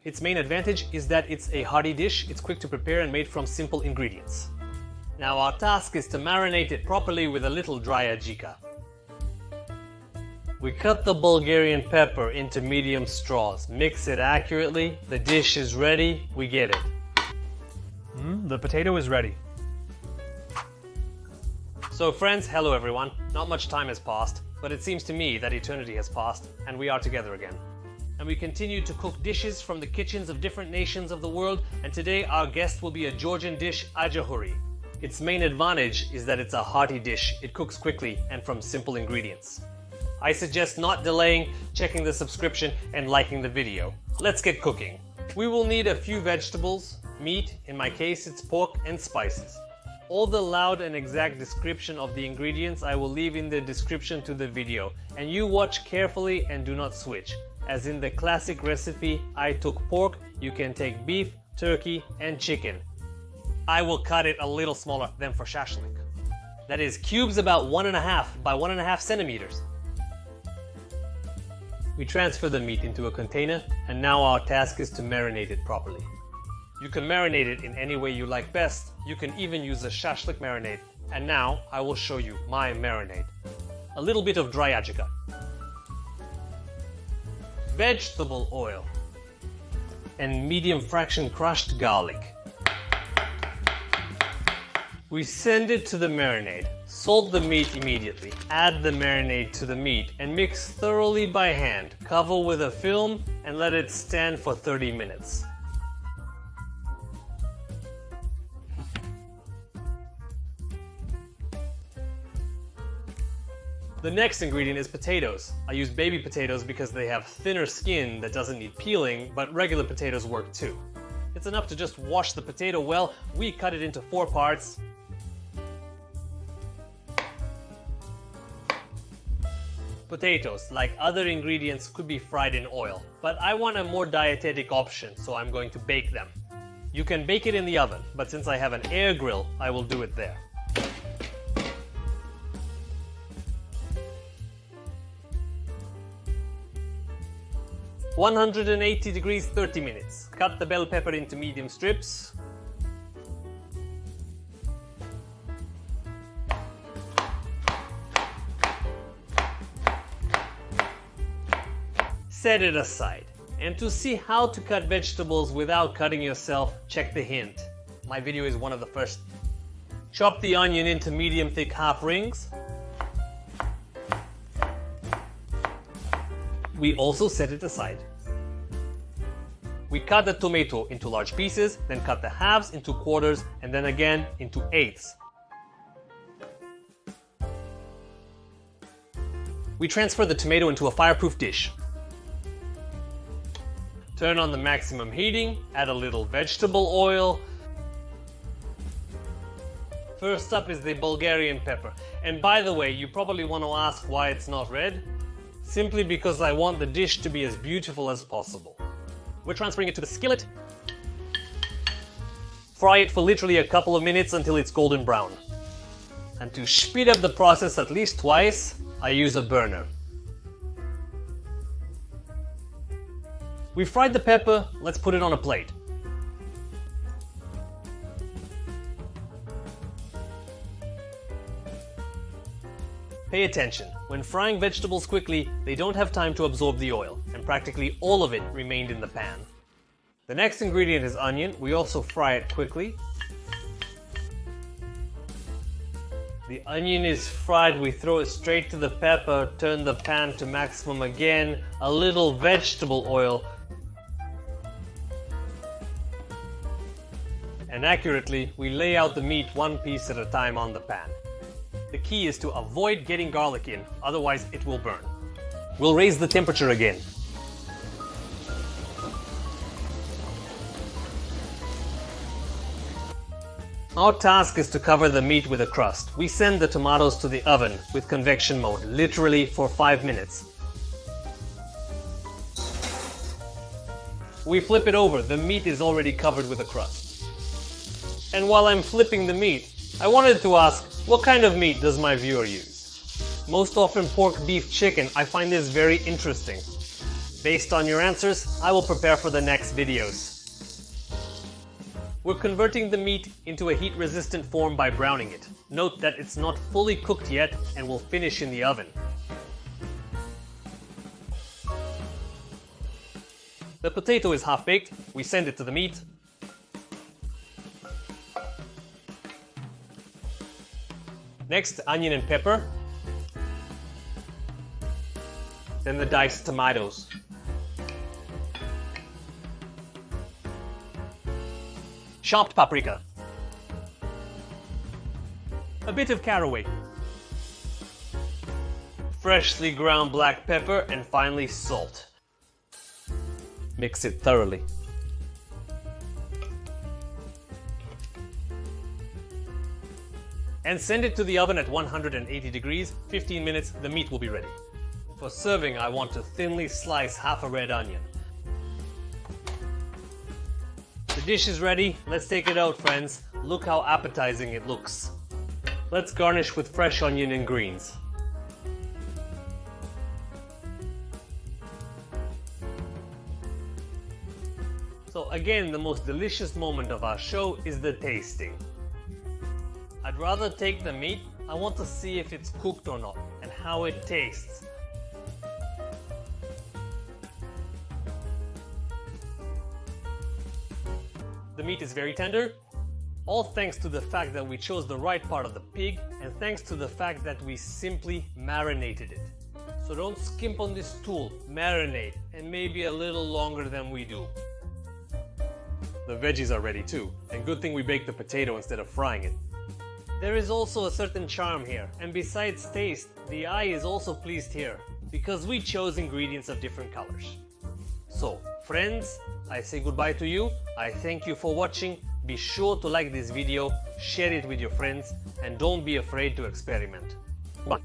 Its main advantage is that it's a hearty dish, it's quick to prepare and made from simple ingredients. Now our task is to marinate it properly with a little dry adjika. We cut the Bulgarian pepper into medium straws, mix it accurately, the dish is ready, we get it. The potato is ready. So friends, hello everyone. Not much time has passed, but it seems to me that eternity has passed and we are together again. And we continue to cook dishes from the kitchens of different nations of the world, and today our guest will be a Georgian dish, Adjahuri. Its main advantage is that it's a hearty dish, it cooks quickly and from simple ingredients. I suggest not delaying, checking the subscription and liking the video. Let's get cooking. We will need a few vegetables, meat, in my case it's pork, and spices. All the loud and exact description of the ingredients I will leave in the description to the video, and you watch carefully and do not switch. As in the classic recipe, I took pork, you can take beef, turkey and chicken. I will cut it a little smaller than for shashlik. That is cubes about 1.5 by 1.5 centimeters. We transfer the meat into a container, and now our task is to marinate it properly. You can marinate it in any way you like best. You can even use a shashlik marinade. And now I will show you my marinade. A little bit of dry adjika, vegetable oil, and medium fraction crushed garlic. We send it to the marinade. Salt the meat immediately. Add the marinade to the meat and mix thoroughly by hand. Cover with a film and let it stand for 30 minutes. The next ingredient is potatoes. I use baby potatoes because they have thinner skin that doesn't need peeling, but regular potatoes work too. It's enough to just wash the potato well. We cut it into 4 parts. Potatoes, like other ingredients, could be fried in oil, but I want a more dietetic option, so I'm going to bake them. You can bake it in the oven, but since I have an air grill, I will do it there. (180 degrees, 30 minutes. Cut the bell pepper into medium strips. Set it aside. And to see how to cut vegetables without cutting yourself, check the hint. My video is one of the first. Chop the onion into medium thick half rings. We also set it aside. We cut the tomato into large pieces, then cut the halves into quarters, and then again into eighths. We transfer the tomato into a fireproof dish. Turn on the maximum heating, add a little vegetable oil. First up is the Bulgarian pepper. And by the way, you probably want to ask why it's not red. Simply because I want the dish to be as beautiful as possible. We're transferring it to the skillet. Fry it for literally a couple of minutes until it's golden brown. And to speed up the process at least twice, I use a burner. We fried the pepper, let's put it on a plate. Pay attention, when frying vegetables quickly, they don't have time to absorb the oil, and practically all of it remained in the pan. The next ingredient is onion. We also fry it quickly. The onion is fried, we throw it straight to the pepper, turn the pan to maximum again, a little vegetable oil, and accurately, we lay out the meat one piece at a time on the pan. The key is to avoid getting garlic in, otherwise it will burn. We'll raise the temperature again. Our task is to cover the meat with a crust. We send the tomatoes to the oven with convection mode, literally for 5 minutes. We flip it over, the meat is already covered with a crust. And while I'm flipping the meat, I wanted to ask, what kind of meat does my viewer use? Most often pork, beef, chicken. I find this very interesting. Based on your answers, I will prepare for the next videos. We're converting the meat into a heat-resistant form by browning it. Note that it's not fully cooked yet and will finish in the oven. The potato is half-baked. We send it to the meat. Next, onion and pepper. Then the diced tomatoes. Chopped paprika. A bit of caraway. Freshly ground black pepper, and finally salt. Mix it thoroughly. And send it to the oven at 180 degrees. 15 minutes, the meat will be ready. For serving, I want to thinly slice half a red onion. The dish is ready. Let's take it out, friends. Look how appetizing it looks. Let's garnish with fresh onion and greens. So again, the most delicious moment of our show is the tasting. I'd rather take the meat. I want to see if it's cooked or not and how it tastes. The meat is very tender, all thanks to the fact that we chose the right part of the pig and thanks to the fact that we simply marinated it. So don't skimp on this tool, marinate, and maybe a little longer than we do. The veggies are ready too, and good thing we baked the potato instead of frying it. There is also a certain charm here, and besides taste, the eye is also pleased here, because we chose ingredients of different colors. So, friends, I say goodbye to you, I thank you for watching, be sure to like this video, share it with your friends, and don't be afraid to experiment. Bye.